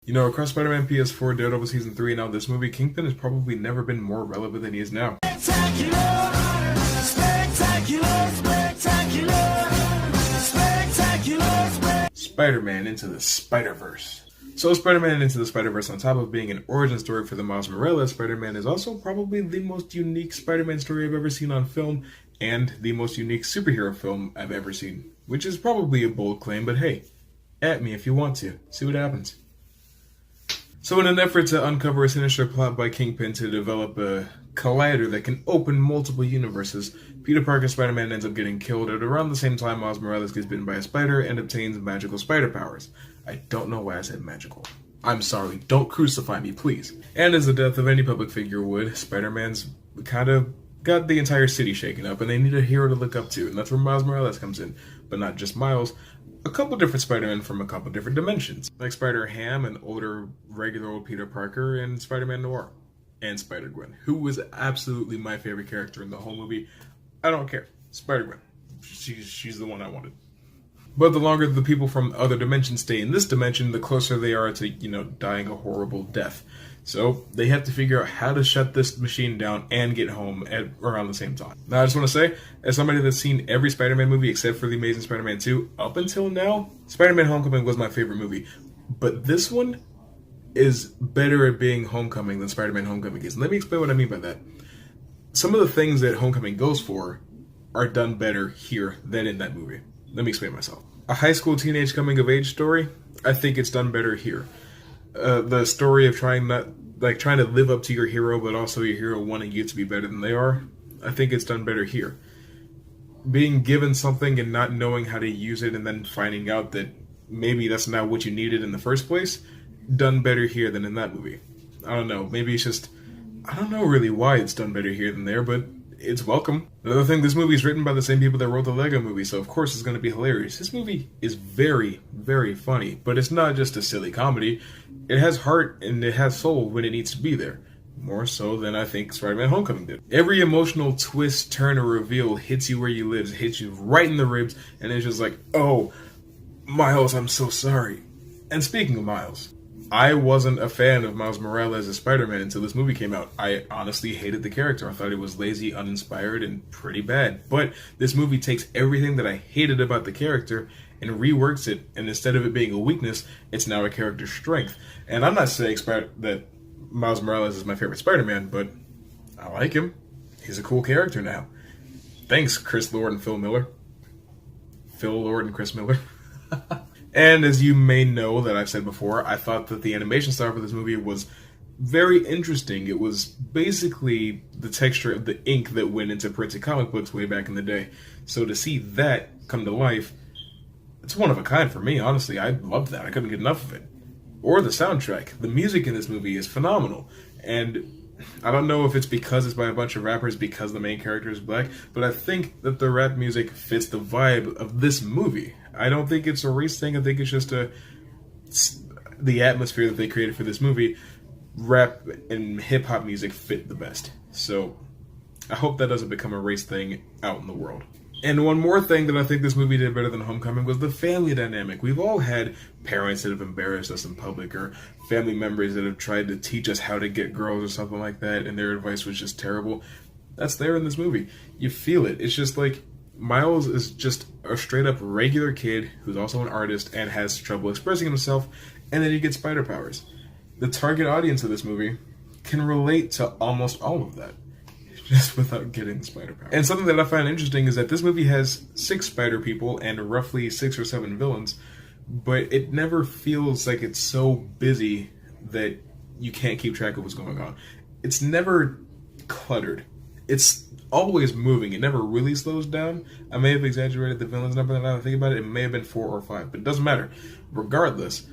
You know, across Spider-Man, PS4, Daredevil Season 3, and now this movie, Kingpin has probably never been more relevant than he is now. Spectacular, spectacular, spectacular, spectacular, Spider-Man Into the Spider-Verse. So Spider-Man Into the Spider-Verse, on top of being an origin story for the Miles Morales Spider-Man, is also probably the most unique Spider-Man story I've ever seen on film, and the most unique superhero film I've ever seen. Which is probably a bold claim, but hey, at me if you want to. See what happens. So in an effort to uncover a sinister plot by Kingpin to develop a collider that can open multiple universes, Peter Parker Spider-Man ends up getting killed at around the same time Miles Morales gets bitten by a spider and obtains magical spider powers. I don't know why I said magical. I'm sorry, don't crucify me, please. And as the death of any public figure would, Spider-Man's kind of got the entire city shaken up, and they need a hero to look up to, and that's where Miles Morales comes in. But not just Miles, a couple different Spider-Men from a couple different dimensions. Like Spider-Ham, an older, regular old Peter Parker, and Spider-Man Noir. And Spider-Gwen, who was absolutely my favorite character in the whole movie. I don't care. Spider-Gwen. She's the one I wanted. But the longer the people from other dimensions stay in this dimension, the closer they are to, dying a horrible death. So they have to figure out how to shut this machine down and get home at around the same time. Now I just want to say, as somebody that's seen every Spider-Man movie except for The Amazing Spider-Man 2, up until now, Spider-Man Homecoming was my favorite movie. But this one is better at being Homecoming than Spider-Man Homecoming is. And let me explain what I mean by that. Some of the things that Homecoming goes for are done better here than in that movie. Let me explain myself. A high school teenage coming of age story, I think it's done better here. The story of trying to live up to your hero, but also your hero wanting you to be better than they are, I think it's done better here. Being given something and not knowing how to use it and then finding out that maybe that's not what you needed in the first place, done better here than in that movie. I don't know, maybe it's just, I don't know really why it's done better here than there, but it's welcome. Another thing, this movie is written by the same people that wrote the Lego movie, so of course it's going to be hilarious. This movie is very, very funny, but it's not just a silly comedy. It has heart and it has soul when it needs to be there. More so than I think Spider-Man Homecoming did. Every emotional twist, turn, or reveal hits you where you live, hits you right in the ribs, and it's just like, oh, Miles, I'm so sorry. And speaking of Miles, I wasn't a fan of Miles Morales as Spider-Man until this movie came out. I honestly hated the character. I thought he was lazy, uninspired, and pretty bad. But this movie takes everything that I hated about the character and reworks it, and instead of it being a weakness, it's now a character strength. And I'm not saying that Miles Morales is my favorite Spider-Man, but I like him. He's a cool character now. Thanks, Chris Lord and Phil Miller. Phil Lord and Chris Miller. And as you may know that I've said before, I thought that the animation style for this movie was very interesting. It was basically the texture of the ink that went into printed comic books way back in the day. So to see that come to life, it's one of a kind for me, honestly. I loved that. I couldn't get enough of it. Or the soundtrack. The music in this movie is phenomenal. And I don't know if it's because it's by a bunch of rappers because the main character is black, but I think that the rap music fits the vibe of this movie. I don't think it's a race thing. I think it's just the atmosphere that they created for this movie. Rap and hip-hop music fit the best. So I hope that doesn't become a race thing out in the world. And one more thing that I think this movie did better than Homecoming was the family dynamic. We've all had parents that have embarrassed us in public, or family members that have tried to teach us how to get girls or something like that, and their advice was just terrible. That's there in this movie. You feel it. It's just like Miles is just a straight-up regular kid who's also an artist and has trouble expressing himself, and then he gets spider powers. The target audience of this movie can relate to almost all of that, just without getting spider powers. And something that I find interesting is that this movie has 6 spider people and roughly 6 or 7 villains, but it never feels like it's so busy that you can't keep track of what's going on. It's never cluttered. It's always moving. It never really slows down. I may have exaggerated the villains number now that I think about it. It may have been 4 or 5, but it doesn't matter. Regardless,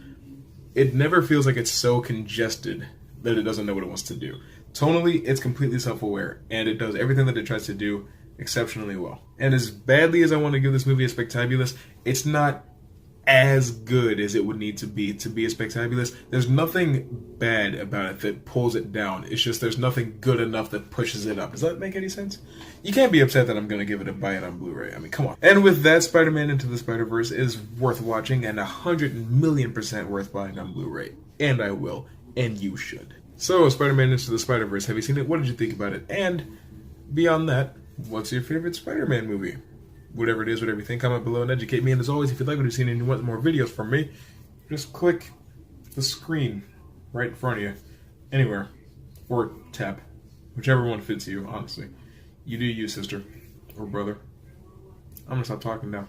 it never feels like it's so congested that it doesn't know what it wants to do. Tonally, it's completely self-aware, and it does everything that it tries to do exceptionally well. And as badly as I want to give this movie a spectabulous, it's not as good as it would need to be a spectabulous. There's nothing bad about it that pulls it down. It's just there's nothing good enough that pushes it up. Does that make any sense? You can't be upset that I'm going to give it a buy it on Blu-ray. I mean, come on. And with that, Spider-Man Into the Spider-Verse is worth watching and 100,000,000% worth buying on Blu-ray. and I will, and you should. So, Spider-Man Into the Spider-Verse, have you seen it? What did you think about it? And beyond that, what's your favorite Spider-Man movie? Whatever it is, whatever you think, comment below and educate me. And as always, if you like what you've seen and you want more videos from me, just click the screen right in front of you, anywhere, or tap, whichever one fits you, honestly. You do you, sister, or brother. I'm gonna stop talking now.